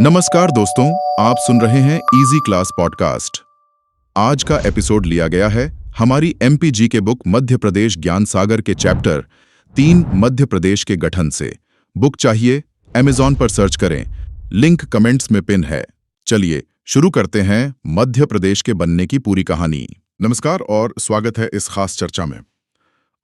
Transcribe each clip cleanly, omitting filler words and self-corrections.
नमस्कार दोस्तों, आप सुन रहे हैं इजी क्लास पॉडकास्ट। आज का एपिसोड लिया गया है हमारी एमपीजी के बुक मध्य प्रदेश ज्ञान सागर के चैप्टर 3 मध्य प्रदेश के गठन से। बुक चाहिए? अमेज़न पर सर्च करें, लिंक कमेंट्स में पिन है। चलिए शुरू करते हैं मध्य प्रदेश के बनने की पूरी कहानी। नमस्कार और स्वागत है इस खास चर्चा में।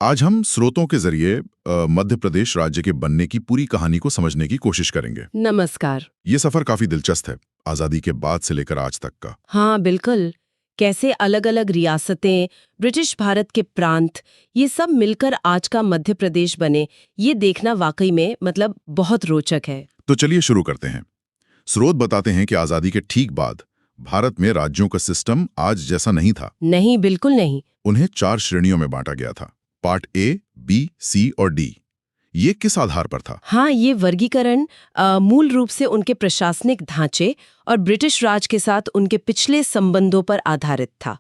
आज हम स्रोतों के जरिए मध्य प्रदेश राज्य के बनने की पूरी कहानी को समझने की कोशिश करेंगे। नमस्कार। ये सफर काफी दिलचस्प है, आजादी के बाद से लेकर आज तक का। हाँ बिल्कुल, कैसे अलग अलग रियासतें, ब्रिटिश भारत के प्रांत, ये सब मिलकर आज का मध्य प्रदेश बने, ये देखना वाकई में बहुत रोचक है। तो चलिए शुरू करते हैं। स्रोत बताते हैं कि आजादी के ठीक बाद भारत में राज्यों का सिस्टम आज जैसा नहीं था। नहीं, बिल्कुल नहीं। उन्हें 4 श्रेणियों में बांटा गया था, पार्ट ए, बी, सी और डी। ये किस आधार पर था? हाँ, ये वर्गीकरण मूल रूप से उनके प्रशासनिक ढांचे और ब्रिटिश राज के साथ उनके पिछले संबंधों पर आधारित था।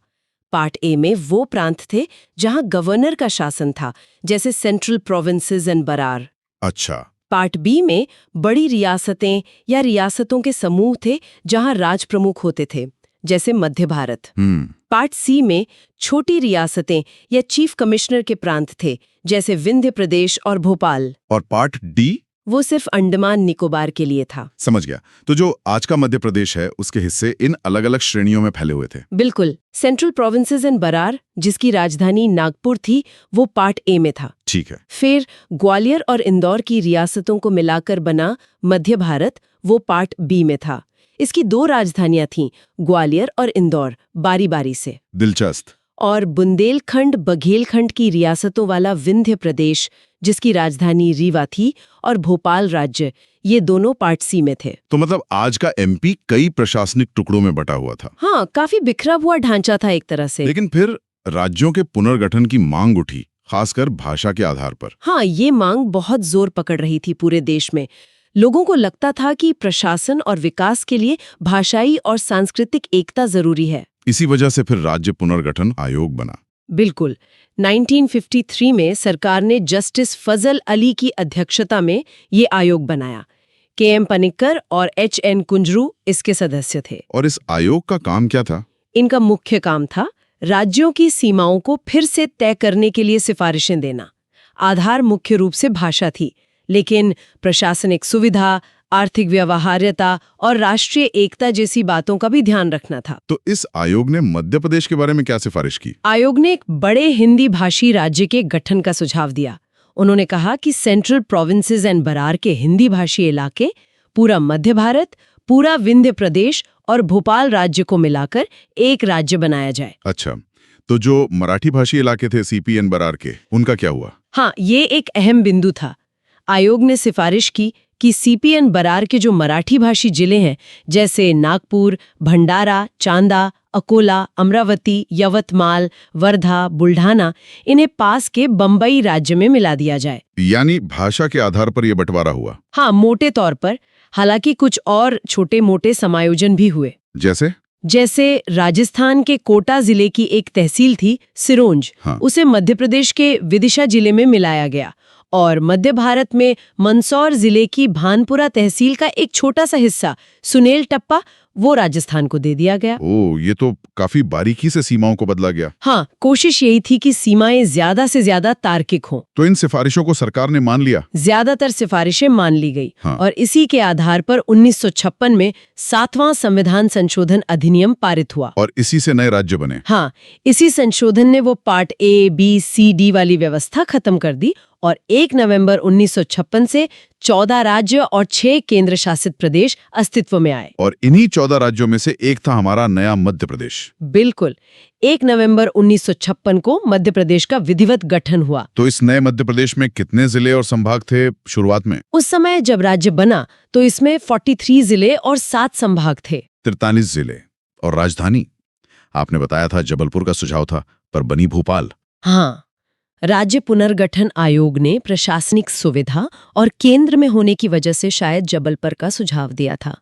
पार्ट ए में वो प्रांत थे जहां गवर्नर का शासन था, जैसे सेंट्रल प्रोविंसेस एंड बरार। अच्छा। पार्ट बी में बड़ी रियासतें या रियासतों के समूह थे जहां राज प्रमुख होते थे, जैसे मध्य भारत। पार्ट सी में छोटी रियासतें या चीफ कमिश्नर के प्रांत थे, जैसे विंध्य प्रदेश और भोपाल। और पार्ट डी? वो सिर्फ अंडमान निकोबार के लिए था। समझ गया। तो जो आज का मध्य प्रदेश है, उसके हिस्से इन अलग अलग श्रेणियों में फैले हुए थे। बिल्कुल। सेंट्रल प्रोविंसेस एंड बरार, जिसकी राजधानी नागपुर थी, वो पार्ट ए में था। ठीक है। फिर ग्वालियर और इंदौर की रियासतों को मिलाकर बना मध्य भारत, वो पार्ट बी में था। इसकी 2 राजधानियां थीं, ग्वालियर और इंदौर, बारी बारी से। दिलचस्प। और बुंदेलखंड बघेलखंड की रियासतों वाला विंध्य प्रदेश, जिसकी राजधानी रीवा थी, और भोपाल राज्य, ये दोनों पार्ट सी में थे। तो मतलब आज का एमपी कई प्रशासनिक टुकड़ों में बटा हुआ था। हाँ, काफी बिखरा हुआ ढांचा था एक तरह से। लेकिन फिर राज्यों के पुनर्गठन की मांग उठी, खासकर भाषा के आधार पर। हाँ, ये मांग बहुत जोर पकड़ रही थी पूरे देश में। लोगों को लगता था कि प्रशासन और विकास के लिए भाषाई और सांस्कृतिक एकता जरूरी है। इसी वजह से फिर राज्य पुनर्गठन आयोग बना। बिल्कुल। 1953 में सरकार ने जस्टिस फजल अली की अध्यक्षता में ये आयोग बनाया। के.एम. पनिक्कर और H.N. कुंजरू इसके सदस्य थे। और इस आयोग का काम क्या था? इनका मुख्य काम था राज्यों की सीमाओं को फिर से तय करने के लिए सिफारिशें देना। आधार मुख्य रूप से भाषा थी, लेकिन प्रशासनिक सुविधा, आर्थिक व्यवहार्यता और राष्ट्रीय एकता जैसी बातों का भी ध्यान रखना था। तो इस आयोग ने मध्य प्रदेश के बारे में क्या सिफारिश की? आयोग ने एक बड़े हिंदी भाषी राज्य के गठन का सुझाव दिया। उन्होंने कहा कि सेंट्रल प्रोविंसेस एंड बरार के हिंदी भाषी इलाके, पूरा मध्य भारत, पूरा विंध्य प्रदेश और भोपाल राज्य को मिलाकर एक राज्य बनाया जाए। अच्छा, तो जो मराठी भाषी इलाके थे सीपीएन बरार के, उनका क्या हुआ? हाँ, ये एक अहम बिंदु था। आयोग ने सिफारिश की कि सीपीएन बरार के जो मराठी भाषी जिले हैं, जैसे नागपुर, भंडारा, चांदा, अकोला, अमरावती, यवतमाल, वर्धा, बुल्ढाना, इन्हें पास के बम्बई राज्य में मिला दिया जाए। यानी भाषा के आधार पर यह बंटवारा हुआ? हाँ, मोटे तौर पर। हालांकि कुछ और छोटे मोटे समायोजन भी हुए। जैसे राजस्थान के कोटा जिले की एक तहसील थी सिरोंज, हाँ। उसे मध्य प्रदेश के विदिशा जिले में मिलाया गया। और मध्य भारत में मंदसौर जिले की भानपुरा तहसील का एक छोटा सा हिस्सा, सुनेल टप्पा, वो राजस्थान को दे दिया गया। ये तो काफी बारीकी से सीमाओं को बदला गया। हाँ, कोशिश यही थी कि सीमाएं ज्यादा से ज्यादा तार्किक हों। तो इन सिफारिशों को सरकार ने मान लिया? ज्यादातर सिफारिशें मान ली गई। हाँ। और इसी के आधार पर 1956 में 7वां संविधान संशोधन अधिनियम पारित हुआ। और इसी से नए राज्य बने? हाँ, इसी संशोधन ने वो part A, B, C, D वाली व्यवस्था खत्म कर दी और 1 नवंबर 1956 से 14 राज्य और 6 केंद्र शासित प्रदेश अस्तित्व में आए। और इन्हीं 14 राज्यों में से एक था हमारा नया मध्य प्रदेश। बिल्कुल। 1 नवंबर 1956 को मध्य प्रदेश का विधिवत गठन हुआ। तो इस नए मध्य प्रदेश में कितने जिले और संभाग थे शुरुआत में? उस समय जब राज्य बना तो इसमें 43 जिले और 7 संभाग थे। 43 जिले। और राजधानी? आपने बताया था जबलपुर का सुझाव था, पर बनी भोपाल। हाँ, राज्य पुनर्गठन आयोग ने प्रशासनिक सुविधा और केंद्र में होने की वजह से शायद जबलपुर का सुझाव दिया था।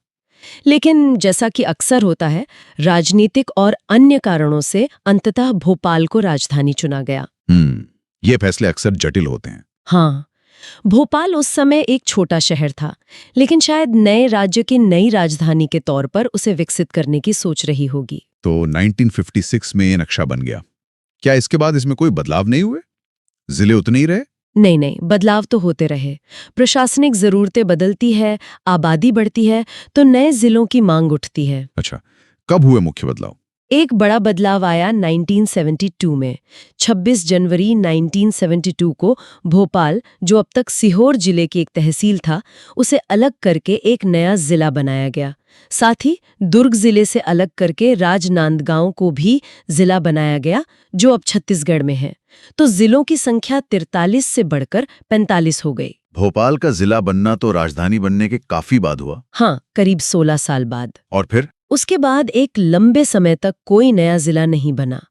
लेकिन जैसा कि अक्सर होता है, राजनीतिक और अन्य कारणों से अंततः भोपाल को राजधानी चुना गया। ये फैसले अक्सर जटिल होते हैं। हाँ, भोपाल उस समय एक छोटा शहर था, लेकिन शायद नए राज्य की नई राजधानी के तौर पर उसे विकसित करने की सोच रही होगी। तो 1956 में ये नक्शा बन गया। क्या इसके बाद इसमें कोई बदलाव नहीं हुए? जिले उतने ही रहे? नहीं नहीं, बदलाव तो होते रहे। प्रशासनिक जरूरतें बदलती है, आबादी बढ़ती है, तो नए जिलों की मांग उठती है। अच्छा, कब हुए मुख्य बदलाव? एक बड़ा बदलाव आया 1972 में। 26 जनवरी 1972 को भोपाल, जो अब तक सीहोर जिले की एक तहसील था, उसे अलग करके एक नया जिला बनाया गया। साथ ही दुर्ग जिले से अलग करके राजनांदगांव को भी जिला बनाया गया, जो अब छत्तीसगढ़ में है। तो जिलों की संख्या 43 से बढ़कर 45 हो गई। भोपाल का जिला बनना तो राजधानी बनने के काफी बाद हुआ। हाँ, करीब 16 साल बाद। और फिर? उसके बाद एक लंबे समय तक कोई नया जिला नहीं बना,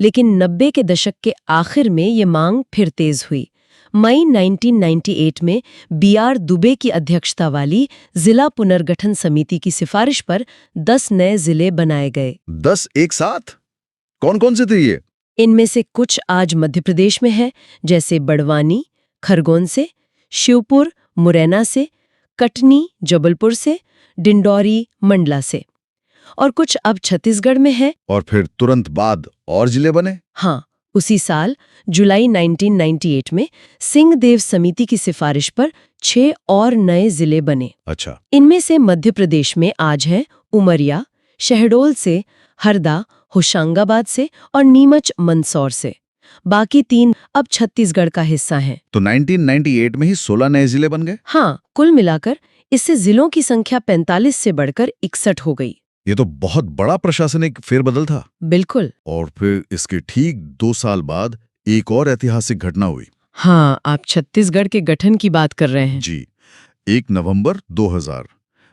लेकिन 90 के दशक के आखिर में ये मांग फिर तेज हुई। मई 1998 में बीआर दुबे की अध्यक्षता वाली जिला पुनर्गठन समिति की सिफारिश पर 10 नए जिले बनाए गए। 10 एक साथ? कौन कौन से थे ये? इनमें से कुछ आज मध्य प्रदेश में है, जैसे बड़वानी खरगोन से, शिवपुर मुरैना से, कटनी जबलपुर से, डिंडौरी मंडला से, और कुछ अब छत्तीसगढ़ में है। और फिर तुरंत बाद और जिले बने? हाँ, उसी साल जुलाई 1998 में सिंहदेव समिति की सिफारिश पर 6 और नए जिले बने। अच्छा। इनमें से मध्य प्रदेश में आज है उमरिया, शहडोल से, हरदा होशंगाबाद से और नीमच मंदसौर से। बाकी 3 अब छत्तीसगढ़ का हिस्सा हैं। तो 1998 में ही 16 नए जिले बन गए? हाँ, कुल मिलाकर इससे जिलों की संख्या 45 से बढ़कर 61 हो गई। ये तो बहुत बड़ा प्रशासनिक फेरबदल था। बिल्कुल। और फिर इसके ठीक 2 साल बाद एक और ऐतिहासिक घटना हुई। हाँ, आप छत्तीसगढ़ के गठन की बात कर रहे हैं। जी, 1 नवंबर 2000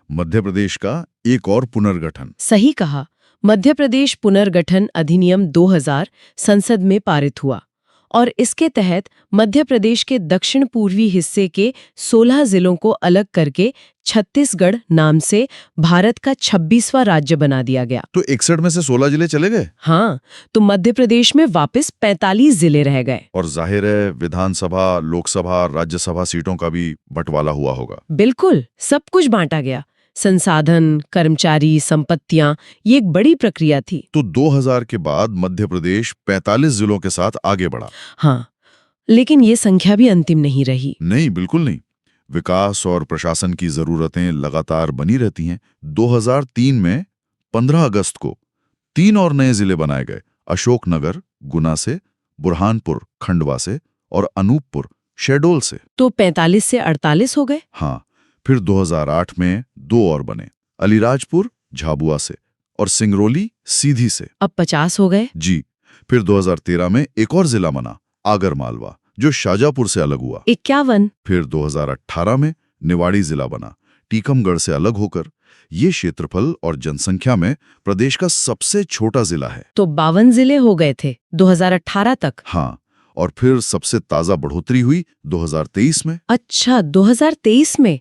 मध्य प्रदेश का एक और पुनर्गठन। सही कहा। मध्य प्रदेश पुनर्गठन अधिनियम 2000 संसद में पारित हुआ और इसके तहत मध्य प्रदेश के दक्षिण पूर्वी हिस्से के 16 जिलों को अलग करके छत्तीसगढ़ नाम से भारत का 26वां राज्य बना दिया गया। तो 61 में से 16 जिले चले गए? हाँ, तो मध्य प्रदेश में वापस 45 जिले रह गए। और जाहिर है विधानसभा, लोकसभा, राज्यसभा सीटों का भी बंटवारा हुआ होगा। बिल्कुल, सब कुछ बांटा गया। संसाधन, कर्मचारी, संपत्तियां, ये एक बड़ी प्रक्रिया थी। तो 2000 के बाद मध्य प्रदेश 45 जिलों के साथ आगे बढ़ा। हाँ, लेकिन ये संख्या भी अंतिम नहीं रही। नहीं, बिल्कुल नहीं। विकास और प्रशासन की जरूरतें लगातार बनी रहती हैं। 2003 में 15 अगस्त को 3 और नए जिले बनाए गए। अशोकनगर गुना से, बुरहानपुर खंडवा से और अनूपपुर शहडोल से। तो 45 से 48 हो गए। हाँ, फिर 2008 में 2 और बने, अलीराजपुर झाबुआ से और सिंगरौली सीधी से। अब 50 हो गए। जी, फिर 2013 में एक और जिला बना, आगरमालवा, जो शाजापुर से अलग हुआ। 51। फिर 2018 में निवाड़ी जिला बना, टीकमगढ़ से अलग होकर। ये क्षेत्रफल और जनसंख्या में प्रदेश का सबसे छोटा जिला है। तो 52 जिले हो गए थे 2018 तक। हाँ, और फिर सबसे ताजा बढ़ोतरी हुई 2023 में। अच्छा, 2023 में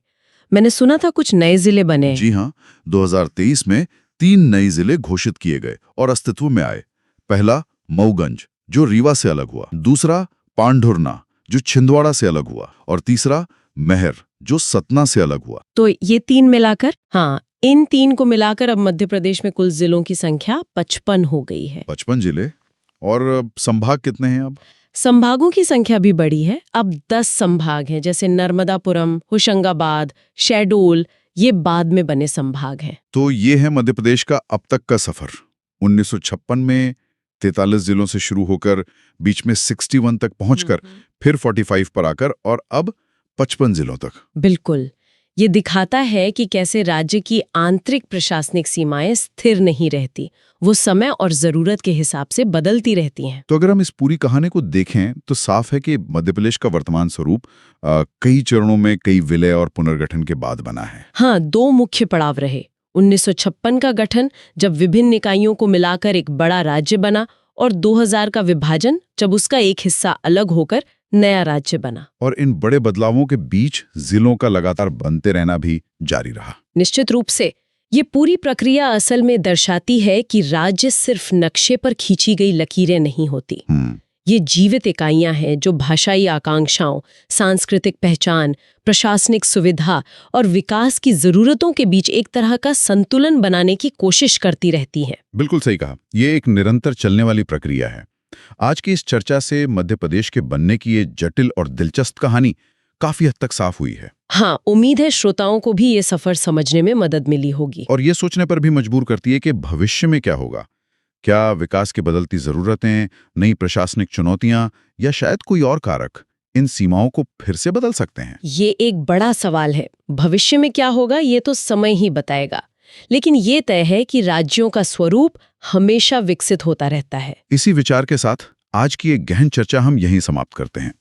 मैंने सुना था कुछ नए जिले बने। जी हाँ, 2023 में 3 नए जिले घोषित किए गए और अस्तित्व में आए। पहला मऊगंज, जो रीवा से अलग हुआ। दूसरा पांढुरना, जो छिंदवाड़ा से अलग हुआ। और तीसरा महर, जो सतना से अलग हुआ। तो ये 3 मिलाकर, हाँ, इन 3 को मिलाकर अब मध्य प्रदेश में कुल जिलों की संख्या 55 हो गई है। 55 जिले। और संभाग कितने हैं अब? संभागों की संख्या भी बढ़ी है। अब 10 संभाग हैं, जैसे नर्मदापुरम, होशंगाबाद, शहडोल, ये बाद में बने संभाग हैं। तो ये है मध्य प्रदेश का अब तक का सफर। 1956 में 43 जिलों से शुरू होकर बीच में 61 तक पहुंचकर फिर 45 पर आकर और अब 55 जिलों तक। बिल्कुल, ये दिखाता है कि कैसे राज्य की आंतरिक प्रशासनिक सीमाएं स्थिर नहीं रहती, वो समय और जरूरत के हिसाब से बदलती रहती हैं। तो अगर हम इस पूरी कहानी को देखें तो साफ है कि मध्य प्रदेश का वर्तमान स्वरूप कई चरणों में, कई विलय और पुनर्गठन के बाद बना है। हाँ, 2 मुख्य पड़ाव रहे। 1956 का गठन, जब विभिन्न इकाइयों को मिलाकर एक बड़ा राज्य बना, और 2000 का विभाजन, जब उसका एक हिस्सा अलग होकर नया राज्य बना। और इन बड़े बदलावों के बीच जिलों का लगातार बनते रहना भी जारी रहा। निश्चित रूप से ये पूरी प्रक्रिया असल में दर्शाती है कि राज्य सिर्फ नक्शे पर खींची गई लकीरें नहीं होती। ये जीवित इकाइयां हैं जो भाषाई आकांक्षाओं, सांस्कृतिक पहचान, प्रशासनिक सुविधा और विकास की जरूरतों के बीच एक तरह का संतुलन बनाने की कोशिश करती रहती हैं। बिल्कुल सही कहा, ये एक निरंतर चलने वाली प्रक्रिया है। आज की इस चर्चा से मध्य प्रदेश के बनने की ये जटिल और दिलचस्प कहानी काफी हद तक साफ हुई है। हाँ, उम्मीद है श्रोताओं को भी ये सफर समझने में मदद मिली होगी। और ये सोचने पर भी मजबूर करती है कि भविष्य में क्या होगा। क्या विकास की बदलती जरूरतें, नई प्रशासनिक चुनौतियां या शायद कोई और कारक इन सीमाओं को फिर से बदल सकते हैं? ये एक बड़ा सवाल है। भविष्य में क्या होगा ये तो समय ही बताएगा, लेकिन ये तय है कि राज्यों का स्वरूप हमेशा विकसित होता रहता है। इसी विचार के साथ आज की एक गहन चर्चा हम यहीं समाप्त करते हैं।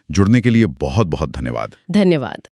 जुड़ने के लिए बहुत बहुत धन्यवाद। धन्यवाद।